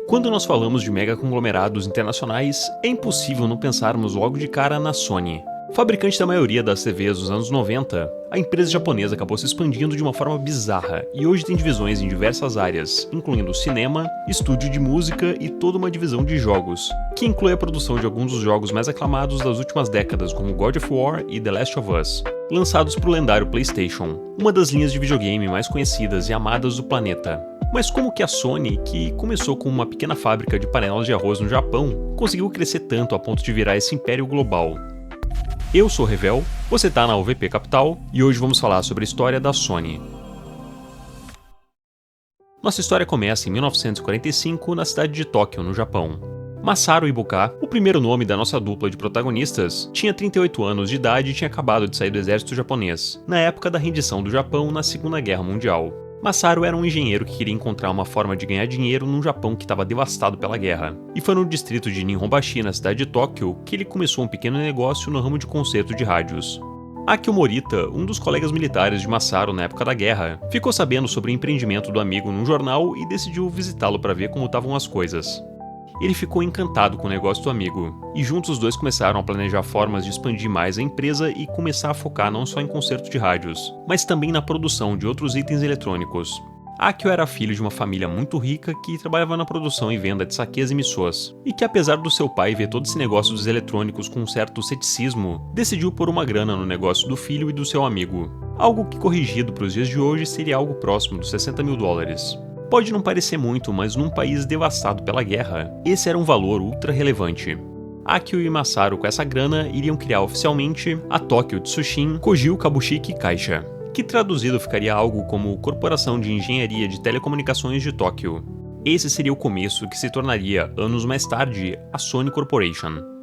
Quando nós falamos de mega conglomerados internacionais, é impossível não pensarmos logo de cara na Sony. Fabricante da maioria das TVs dos anos 90, a empresa japonesa acabou se expandindo de uma forma bizarra e hoje tem divisões em diversas áreas, incluindo cinema, estúdio de música e toda uma divisão de jogos, que inclui a produção de alguns dos jogos mais aclamados das últimas décadas, como God of War e The Last of Us, lançados para o lendário PlayStation, uma das linhas de videogame mais conhecidas e amadas do planeta. Mas como que a Sony, que começou com uma pequena fábrica de panelas de arroz no Japão, conseguiu crescer tanto a ponto de virar esse império global? Eu sou o Revel, você tá na UVP Capital e hoje vamos falar sobre a história da Sony. Nossa história começa em 1945 na cidade de Tóquio, no Japão. Masaru Ibuka, o primeiro nome da nossa dupla de protagonistas, tinha 38 anos de idade e tinha acabado de sair do exército japonês, na época da rendição do Japão na Segunda Guerra Mundial. Masaru era um engenheiro que queria encontrar uma forma de ganhar dinheiro num Japão que estava devastado pela guerra. E foi no distrito de Nihonbashi, na cidade de Tóquio, que ele começou um pequeno negócio no ramo de conserto de rádios. Akio Morita, um dos colegas militares de Masaru na época da guerra, ficou sabendo sobre o empreendimento do amigo num jornal e decidiu visitá-lo para ver como estavam as coisas. Ele ficou encantado com o negócio do amigo, e juntos os dois começaram a planejar formas de expandir mais a empresa e começar a focar não só em conserto de rádios, mas também na produção de outros itens eletrônicos. Akio era filho de uma família muito rica que trabalhava na produção e venda de saquês e missôs, e que apesar do seu pai ver todo esse negócio dos eletrônicos com um certo ceticismo, decidiu pôr uma grana no negócio do filho e do seu amigo. Algo que corrigido para os dias de hoje seria algo próximo dos $60 mil. Pode não parecer muito, mas num país devastado pela guerra, esse era um valor ultra relevante. Akio e Masaru com essa grana iriam criar oficialmente a Tokyo Tsushin Kogyo Kabushiki Kaisha, que traduzido ficaria algo como Corporação de Engenharia de Telecomunicações de Tóquio. Esse seria o começo que se tornaria, anos mais tarde, a Sony Corporation.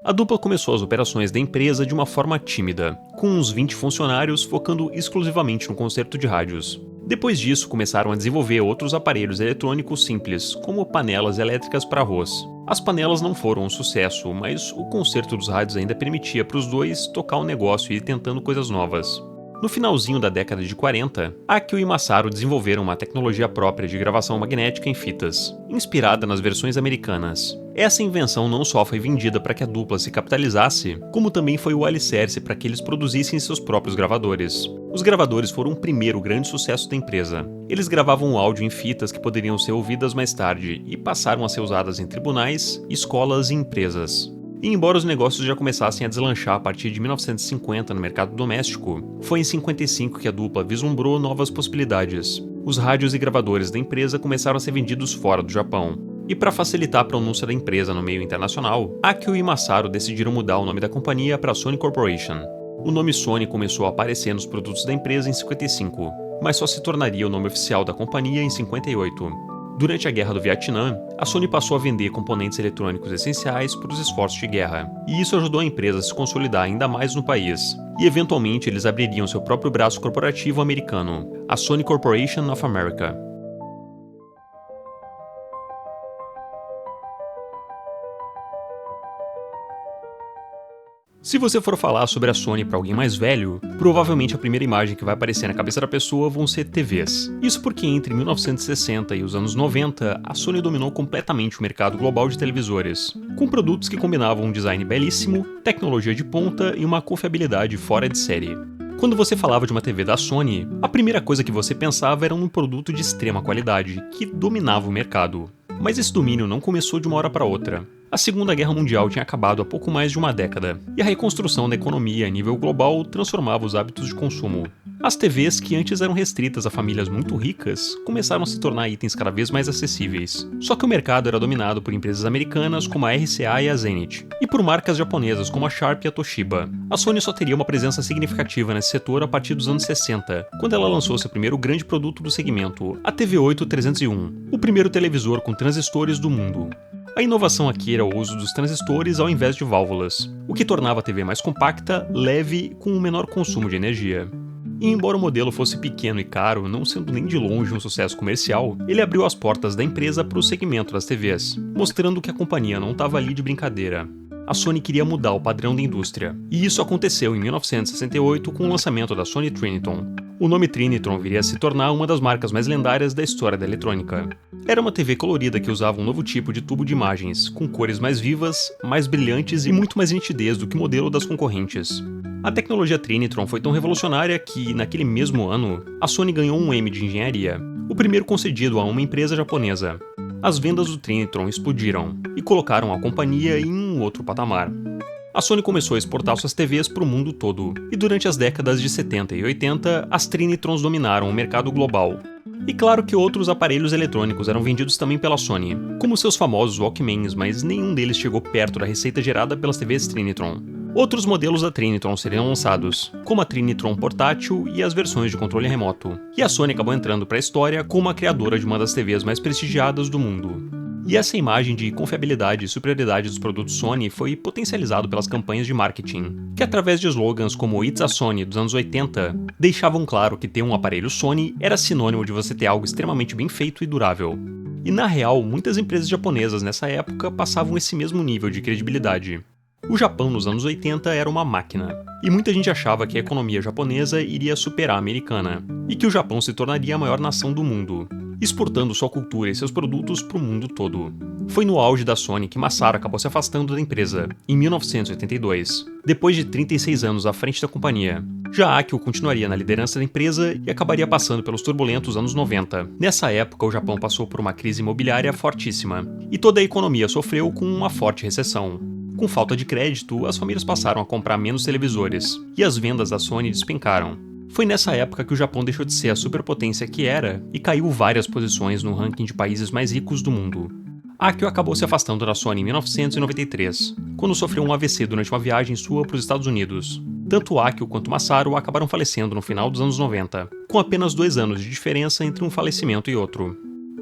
A dupla começou as operações da empresa de uma forma tímida, com uns 20 funcionários focando exclusivamente no conserto de rádios. Depois disso, começaram a desenvolver outros aparelhos eletrônicos simples, como panelas elétricas para arroz. As panelas não foram um sucesso, mas o conserto dos rádios ainda permitia para os dois tocar o negócio e ir tentando coisas novas. No finalzinho da década de 40, Akio e Masaru desenvolveram uma tecnologia própria de gravação magnética em fitas, inspirada nas versões americanas. Essa invenção não só foi vendida para que a dupla se capitalizasse, como também foi o alicerce para que eles produzissem seus próprios gravadores. Os gravadores foram o primeiro grande sucesso da empresa. Eles gravavam o áudio em fitas que poderiam ser ouvidas mais tarde e passaram a ser usadas em tribunais, escolas e empresas. E embora os negócios já começassem a deslanchar a partir de 1950 no mercado doméstico, foi em 55 que a dupla vislumbrou novas possibilidades. Os rádios e gravadores da empresa começaram a ser vendidos fora do Japão. E para facilitar a pronúncia da empresa no meio internacional, Akio e Masaru decidiram mudar o nome da companhia para Sony Corporation. O nome Sony começou a aparecer nos produtos da empresa em 55, mas só se tornaria o nome oficial da companhia em 58. Durante a Guerra do Vietnã, a Sony passou a vender componentes eletrônicos essenciais para os esforços de guerra, e isso ajudou a empresa a se consolidar ainda mais no país. E eventualmente eles abririam seu próprio braço corporativo americano, a Sony Corporation of America. Se você for falar sobre a Sony para alguém mais velho, provavelmente a primeira imagem que vai aparecer na cabeça da pessoa vão ser TVs. Isso porque entre 1960 e os anos 90, a Sony dominou completamente o mercado global de televisores, com produtos que combinavam um design belíssimo, tecnologia de ponta e uma confiabilidade fora de série. Quando você falava de uma TV da Sony, a primeira coisa que você pensava era num produto de extrema qualidade, que dominava o mercado. Mas esse domínio não começou de uma hora para outra. A Segunda Guerra Mundial tinha acabado há pouco mais de uma década, e a reconstrução da economia a nível global transformava os hábitos de consumo. As TVs, que antes eram restritas a famílias muito ricas, começaram a se tornar itens cada vez mais acessíveis. Só que o mercado era dominado por empresas americanas como a RCA e a Zenith, e por marcas japonesas como a Sharp e a Toshiba. A Sony só teria uma presença significativa nesse setor a partir dos anos 60, quando ela lançou seu primeiro grande produto do segmento, a TV8-301, o primeiro televisor com transistores do mundo. A inovação aqui era o uso dos transistores ao invés de válvulas, o que tornava a TV mais compacta, leve e com um menor consumo de energia. E embora o modelo fosse pequeno e caro, não sendo nem de longe um sucesso comercial, ele abriu as portas da empresa para o segmento das TVs, mostrando que a companhia não estava ali de brincadeira. a Sony queria mudar o padrão da indústria. E isso aconteceu em 1968 com o lançamento da Sony Trinitron. O nome Trinitron viria a se tornar uma das marcas mais lendárias da história da eletrônica. Era uma TV colorida que usava um novo tipo de tubo de imagens, com cores mais vivas, mais brilhantes e muito mais nitidez do que o modelo das concorrentes. A tecnologia Trinitron foi tão revolucionária que, naquele mesmo ano, a Sony ganhou um Emmy de engenharia, o primeiro concedido a uma empresa japonesa. As vendas do Trinitron explodiram e colocaram a companhia em um outro patamar. A Sony começou a exportar suas TVs para o mundo todo, e durante as décadas de 70 e 80, as Trinitrons dominaram o mercado global. E claro que outros aparelhos eletrônicos eram vendidos também pela Sony, como seus famosos Walkmans, mas nenhum deles chegou perto da receita gerada pelas TVs Trinitron. Outros modelos da Trinitron seriam lançados, como a Trinitron portátil e as versões de controle remoto, e a Sony acabou entrando para a história como a criadora de uma das TVs mais prestigiadas do mundo. E essa imagem de confiabilidade e superioridade dos produtos Sony foi potencializado pelas campanhas de marketing, que através de slogans como It's a Sony dos anos 80, deixavam claro que ter um aparelho Sony era sinônimo de você ter algo extremamente bem feito e durável. E na real, muitas empresas japonesas nessa época passavam esse mesmo nível de credibilidade. O Japão nos anos 80 era uma máquina, e muita gente achava que a economia japonesa iria superar a americana, e que o Japão se tornaria a maior nação do mundo, exportando sua cultura e seus produtos para o mundo todo. Foi no auge da Sony que Masaru acabou se afastando da empresa, em 1982, depois de 36 anos à frente da companhia. Já Akio continuaria na liderança da empresa e acabaria passando pelos turbulentos anos 90. Nessa época, o Japão passou por uma crise imobiliária fortíssima, e toda a economia sofreu com uma forte recessão. Com falta de crédito, as famílias passaram a comprar menos televisores, e as vendas da Sony despencaram. Foi nessa época que o Japão deixou de ser a superpotência que era e caiu várias posições no ranking de países mais ricos do mundo. Akio acabou se afastando da Sony em 1993, quando sofreu um AVC durante uma viagem sua para os Estados Unidos. Tanto Akio quanto Masaru acabaram falecendo no final dos anos 90, com apenas 2 anos de diferença entre um falecimento e outro.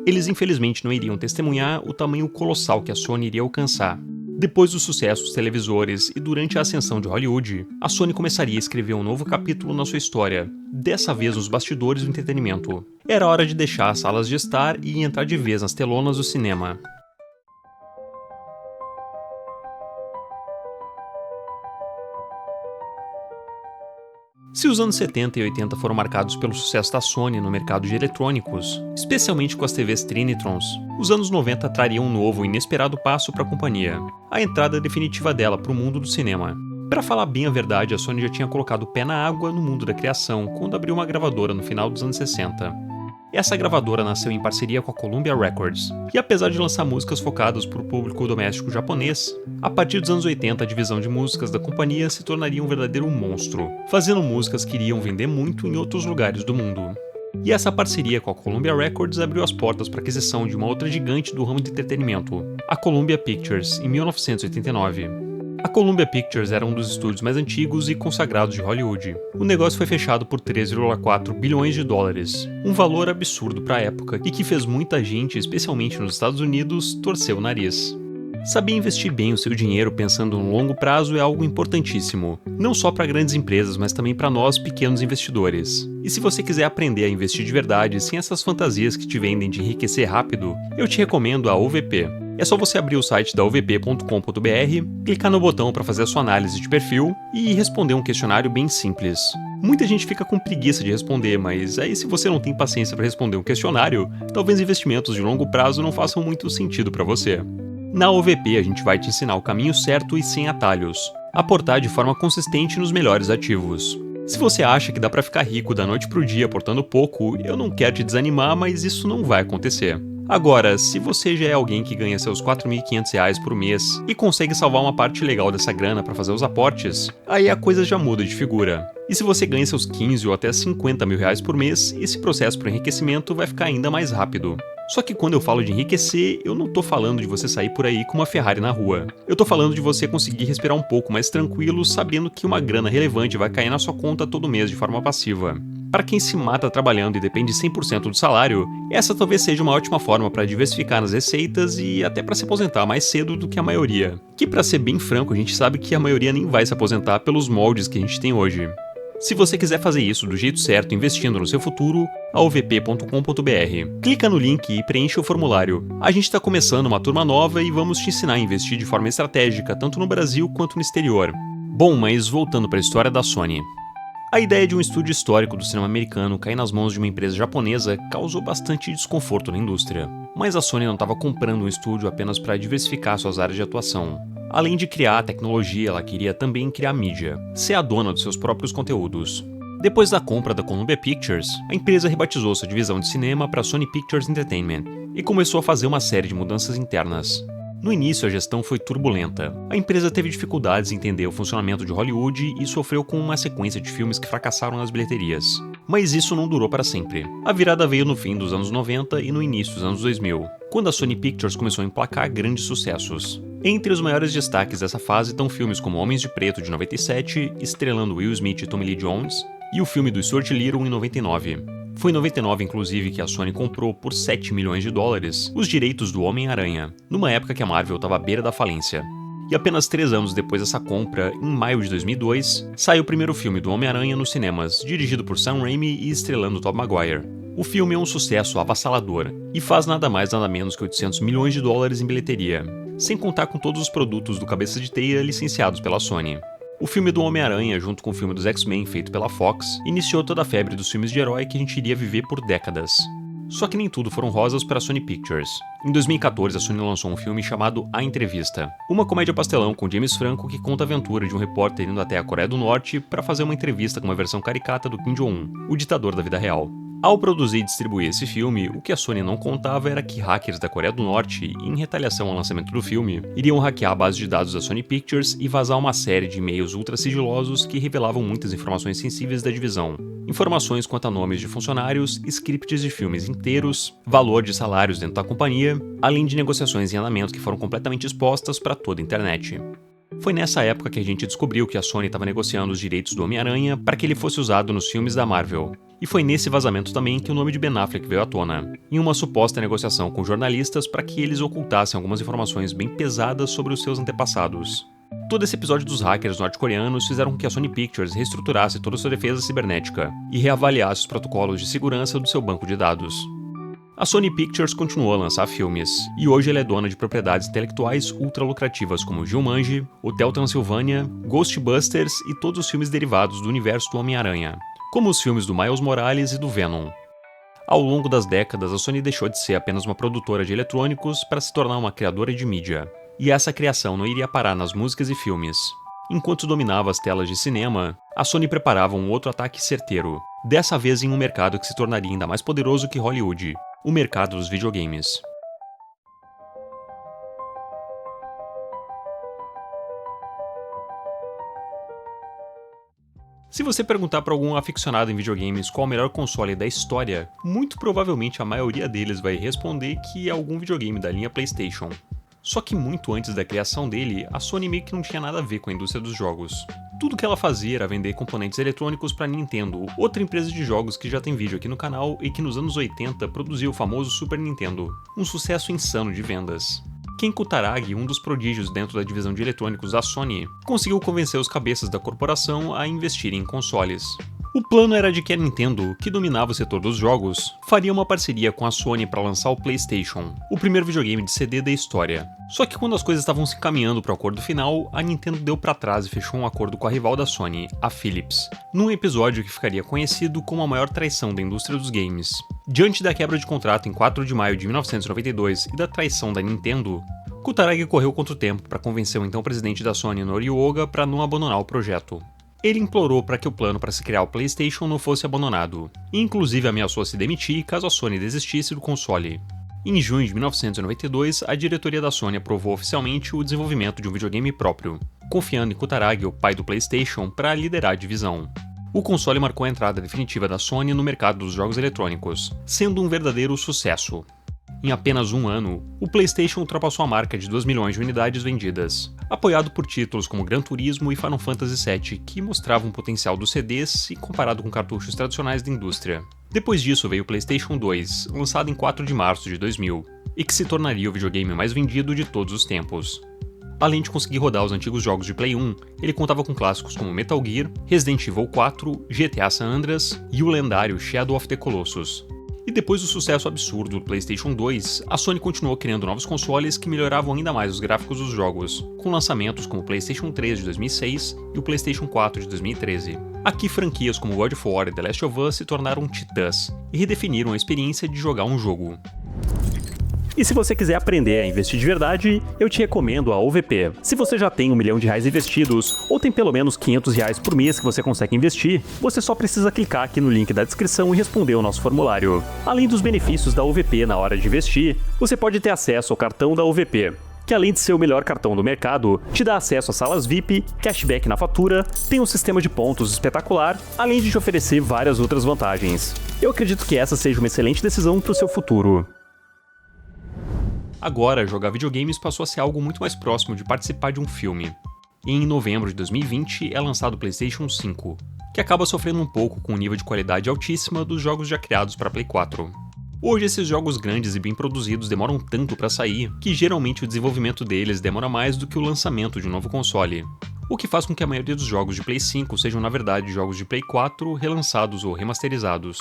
Eles infelizmente não iriam testemunhar o tamanho colossal que a Sony iria alcançar. Depois dos sucessos televisores e durante a ascensão de Hollywood, a Sony começaria a escrever um novo capítulo na sua história, dessa vez nos bastidores do entretenimento. Era hora de deixar as salas de estar e entrar de vez nas telonas do cinema. Se os anos 70 e 80 foram marcados pelo sucesso da Sony no mercado de eletrônicos, especialmente com as TVs Trinitrons, os anos 90 trariam um novo e inesperado passo para a companhia, a entrada definitiva dela para o mundo do cinema. Para falar bem a verdade, a Sony já tinha colocado o pé na água no mundo da criação quando abriu uma gravadora no final dos anos 60. Essa gravadora nasceu em parceria com a Columbia Records, e apesar de lançar músicas focadas para o público doméstico japonês, a partir dos anos 80 a divisão de músicas da companhia se tornaria um verdadeiro monstro, fazendo músicas que iriam vender muito em outros lugares do mundo. E essa parceria com a Columbia Records abriu as portas para a aquisição de uma outra gigante do ramo de entretenimento, a Columbia Pictures, em 1989. A Columbia Pictures era um dos estúdios mais antigos e consagrados de Hollywood. O negócio foi fechado por 3,4 bilhões de dólares, um valor absurdo para a época e que fez muita gente, especialmente nos Estados Unidos, torcer o nariz. Saber investir bem o seu dinheiro pensando no longo prazo é algo importantíssimo, não só para grandes empresas, mas também para nós pequenos investidores. E se você quiser aprender a investir de verdade sem essas fantasias que te vendem de enriquecer rápido, eu te recomendo a OVP. É só você abrir o site da ovp.com.br, clicar no botão para fazer a sua análise de perfil e responder um questionário bem simples. Muita gente fica com preguiça de responder, mas aí se você não tem paciência para responder um questionário, talvez investimentos de longo prazo não façam muito sentido para você. Na OVP a gente vai te ensinar o caminho certo e sem atalhos, aportar de forma consistente nos melhores ativos. Se você acha que dá para ficar rico da noite pro dia aportando pouco, eu não quero te desanimar, mas isso não vai acontecer. Agora, se você já é alguém que ganha seus R$ 4.500 por mês e consegue salvar uma parte legal dessa grana para fazer os aportes, aí a coisa já muda de figura. E se você ganha seus 15 ou até 50 mil reais por mês, esse processo para enriquecimento vai ficar ainda mais rápido. Só que quando eu falo de enriquecer, eu não tô falando de você sair por aí com uma Ferrari na rua. Eu tô falando de você conseguir respirar um pouco mais tranquilo, sabendo que uma grana relevante vai cair na sua conta todo mês de forma passiva. Para quem se mata trabalhando e depende 100% do salário, essa talvez seja uma ótima forma para diversificar nas receitas e até para se aposentar mais cedo do que a maioria. Que, para ser bem franco, a gente sabe que a maioria nem vai se aposentar pelos moldes que a gente tem hoje. Se você quiser fazer isso do jeito certo investindo no seu futuro, aovp.com.br. Clica no link e preencha o formulário. A gente está começando uma turma nova e vamos te ensinar a investir de forma estratégica, tanto no Brasil quanto no exterior. Bom, mas voltando para a história da Sony. A ideia de um estúdio histórico do cinema americano cair nas mãos de uma empresa japonesa causou bastante desconforto na indústria. Mas a Sony não estava comprando um estúdio apenas para diversificar suas áreas de atuação. Além de criar tecnologia, ela queria também criar mídia, ser a dona dos seus próprios conteúdos. Depois da compra da Columbia Pictures, a empresa rebatizou sua divisão de cinema para Sony Pictures Entertainment e começou a fazer uma série de mudanças internas. No início, a gestão foi turbulenta. A empresa teve dificuldades em entender o funcionamento de Hollywood e sofreu com uma sequência de filmes que fracassaram nas bilheterias. Mas isso não durou para sempre. A virada veio no fim dos anos 90 e no início dos anos 2000, quando a Sony Pictures começou a emplacar grandes sucessos. Entre os maiores destaques dessa fase estão filmes como Homens de Preto, de 97, estrelando Will Smith e Tommy Lee Jones, e o filme do Stuart Little, em 99. Foi em 99, inclusive, que a Sony comprou por 7 milhões de dólares os direitos do Homem-Aranha, numa época que a Marvel estava à beira da falência. E apenas 3 anos depois dessa compra, em maio de 2002, saiu o primeiro filme do Homem-Aranha nos cinemas, dirigido por Sam Raimi e estrelando Tobey Maguire. O filme é um sucesso avassalador e faz nada mais nada menos que 800 milhões de dólares em bilheteria, sem contar com todos os produtos do Cabeça de Teia licenciados pela Sony. O filme do Homem-Aranha, junto com o filme dos X-Men feito pela Fox, iniciou toda a febre dos filmes de herói que a gente iria viver por décadas. Só que nem tudo foram rosas para a Sony Pictures. Em 2014, a Sony lançou um filme chamado A Entrevista, uma comédia pastelão com James Franco que conta a aventura de um repórter indo até a Coreia do Norte para fazer uma entrevista com uma versão caricata do Kim Jong-un, o ditador da vida real. Ao produzir e distribuir esse filme, o que a Sony não contava era que hackers da Coreia do Norte, em retaliação ao lançamento do filme, iriam hackear a base de dados da Sony Pictures e vazar uma série de e-mails ultra sigilosos que revelavam muitas informações sensíveis da divisão. Informações quanto a nomes de funcionários, scripts de filmes inteiros, valor de salários dentro da companhia, além de negociações em andamento que foram completamente expostas para toda a internet. Foi nessa época que a gente descobriu que a Sony estava negociando os direitos do Homem-Aranha para que ele fosse usado nos filmes da Marvel. E foi nesse vazamento também que o nome de Ben Affleck veio à tona, em uma suposta negociação com jornalistas para que eles ocultassem algumas informações bem pesadas sobre os seus antepassados. Todo esse episódio dos hackers norte-coreanos fizeram com que a Sony Pictures reestruturasse toda a sua defesa cibernética e reavaliasse os protocolos de segurança do seu banco de dados. A Sony Pictures continuou a lançar filmes, e hoje ela é dona de propriedades intelectuais ultra lucrativas como Jumanji, Hotel Transilvânia, Ghostbusters e todos os filmes derivados do universo do Homem-Aranha, como os filmes do Miles Morales e do Venom. Ao longo das décadas, a Sony deixou de ser apenas uma produtora de eletrônicos para se tornar uma criadora de mídia, e essa criação não iria parar nas músicas e filmes. Enquanto dominava as telas de cinema, a Sony preparava um outro ataque certeiro, dessa vez em um mercado que se tornaria ainda mais poderoso que Hollywood, o mercado dos videogames. Se você perguntar para algum aficionado em videogames qual o melhor console da história, muito provavelmente a maioria deles vai responder que é algum videogame da linha PlayStation. Só que muito antes da criação dele, a Sony meio que não tinha nada a ver com a indústria dos jogos. Tudo que ela fazia era vender componentes eletrônicos para Nintendo, outra empresa de jogos que já tem vídeo aqui no canal e que nos anos 80 produziu o famoso Super Nintendo, um sucesso insano de vendas. Ken Kutaragi, um dos prodígios dentro da divisão de eletrônicos da Sony, conseguiu convencer os cabeças da corporação a investirem em consoles. O plano era de que a Nintendo, que dominava o setor dos jogos, faria uma parceria com a Sony para lançar o PlayStation, o primeiro videogame de CD da história. Só que quando as coisas estavam se encaminhando para o acordo final, a Nintendo deu para trás e fechou um acordo com a rival da Sony, a Philips, num episódio que ficaria conhecido como a maior traição da indústria dos games. Diante da quebra de contrato em 4 de maio de 1992 e da traição da Nintendo, Kutaragi correu contra o tempo para convencer o então presidente da Sony, Norio Ohga, para não abandonar o projeto. Ele implorou para que o plano para se criar o PlayStation não fosse abandonado, e inclusive ameaçou se demitir caso a Sony desistisse do console. Em junho de 1992, a diretoria da Sony aprovou oficialmente o desenvolvimento de um videogame próprio, confiando em Kutaragi, o pai do PlayStation, para liderar a divisão. O console marcou a entrada definitiva da Sony no mercado dos jogos eletrônicos, sendo um verdadeiro sucesso. Em apenas um ano, o PlayStation ultrapassou a marca de 2 milhões de unidades vendidas, apoiado por títulos como Gran Turismo e Final Fantasy VII, que mostravam o potencial dos CDs se comparado com cartuchos tradicionais da indústria. Depois disso veio o PlayStation 2, lançado em 4 de março de 2000, e que se tornaria o videogame mais vendido de todos os tempos. Além de conseguir rodar os antigos jogos de Play 1, ele contava com clássicos como Metal Gear, Resident Evil 4, GTA San Andreas e o lendário Shadow of the Colossus. E depois do sucesso absurdo do PlayStation 2, a Sony continuou criando novos consoles que melhoravam ainda mais os gráficos dos jogos, com lançamentos como o PlayStation 3 de 2006 e o PlayStation 4 de 2013. Aqui franquias como God of War e The Last of Us se tornaram titãs e redefiniram a experiência de jogar um jogo. E se você quiser aprender a investir de verdade, eu te recomendo a OVP. Se você já tem R$1 milhão investidos, ou tem pelo menos R$500 por mês que você consegue investir, você só precisa clicar aqui no link da descrição e responder o nosso formulário. Além dos benefícios da OVP na hora de investir, você pode ter acesso ao cartão da OVP, que além de ser o melhor cartão do mercado, te dá acesso a salas VIP, cashback na fatura, tem um sistema de pontos espetacular, além de te oferecer várias outras vantagens. Eu acredito que essa seja uma excelente decisão para o seu futuro. Agora, jogar videogames passou a ser algo muito mais próximo de participar de um filme. E em novembro de 2020 é lançado o PlayStation 5, que acaba sofrendo um pouco com o nível de qualidade altíssima dos jogos já criados para Play 4. Hoje esses jogos grandes e bem produzidos demoram tanto para sair, que geralmente o desenvolvimento deles demora mais do que o lançamento de um novo console. O que faz com que a maioria dos jogos de Play 5 sejam na verdade jogos de Play 4 relançados ou remasterizados.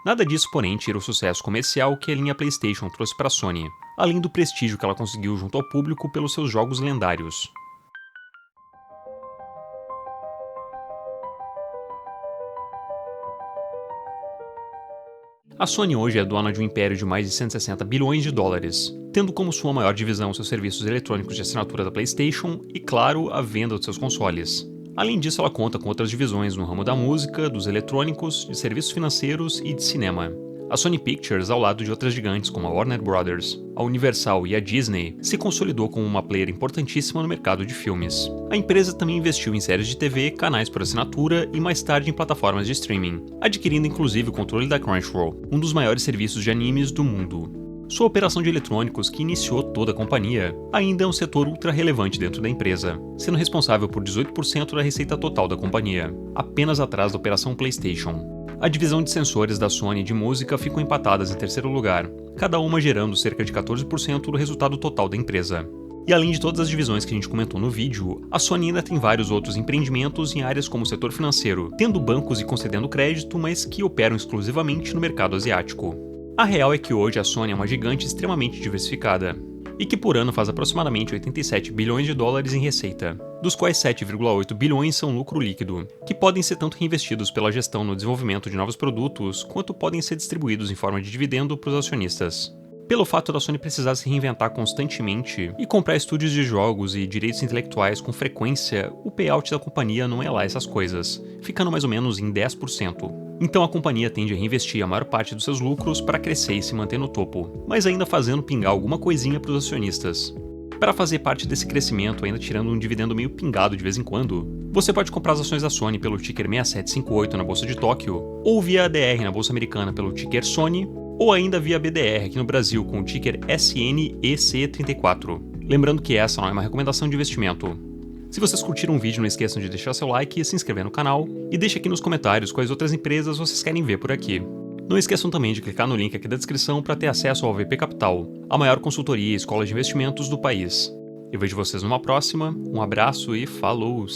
Nada disso, porém, tira o sucesso comercial que a linha PlayStation trouxe para a Sony, além do prestígio que ela conseguiu junto ao público pelos seus jogos lendários. A Sony hoje é dona de um império de mais de 160 bilhões de dólares, tendo como sua maior divisão seus serviços eletrônicos de assinatura da PlayStation e, claro, a venda dos seus consoles. Além disso, ela conta com outras divisões no ramo da música, dos eletrônicos, de serviços financeiros e de cinema. A Sony Pictures, ao lado de outras gigantes como a Warner Bros., a Universal e a Disney, se consolidou como uma player importantíssima no mercado de filmes. A empresa também investiu em séries de TV, canais por assinatura e mais tarde em plataformas de streaming, adquirindo inclusive o controle da Crunchyroll, um dos maiores serviços de animes do mundo. Sua operação de eletrônicos, que iniciou toda a companhia, ainda é um setor ultra relevante dentro da empresa, sendo responsável por 18% da receita total da companhia, apenas atrás da operação PlayStation. A divisão de sensores da Sony de música ficou empatadas em terceiro lugar, cada uma gerando cerca de 14% do resultado total da empresa. E além de todas as divisões que a gente comentou no vídeo, a Sony ainda tem vários outros empreendimentos em áreas como o setor financeiro, tendo bancos e concedendo crédito, mas que operam exclusivamente no mercado asiático. A real é que hoje a Sony é uma gigante extremamente diversificada, e que por ano faz aproximadamente 87 bilhões de dólares em receita, dos quais 7,8 bilhões são lucro líquido, que podem ser tanto reinvestidos pela gestão no desenvolvimento de novos produtos, quanto podem ser distribuídos em forma de dividendo para os acionistas. Pelo fato da Sony precisar se reinventar constantemente e comprar estúdios de jogos e direitos intelectuais com frequência, o payout da companhia não é lá essas coisas, ficando mais ou menos em 10%. Então a companhia tende a reinvestir a maior parte dos seus lucros para crescer e se manter no topo, mas ainda fazendo pingar alguma coisinha para os acionistas. Para fazer parte desse crescimento, ainda tirando um dividendo meio pingado de vez em quando, você pode comprar as ações da Sony pelo ticker 6758 na Bolsa de Tóquio, ou via ADR na Bolsa Americana pelo ticker Sony, ou ainda via BDR aqui no Brasil com o ticker SNEC34. Lembrando que essa não é uma recomendação de investimento. Se vocês curtiram o vídeo, não esqueçam de deixar seu like, se inscrever no canal e deixe aqui nos comentários quais outras empresas vocês querem ver por aqui. Não esqueçam também de clicar no link aqui da descrição para ter acesso ao VP Capital, a maior consultoria e escola de investimentos do país. Eu vejo vocês numa próxima, um abraço e falou!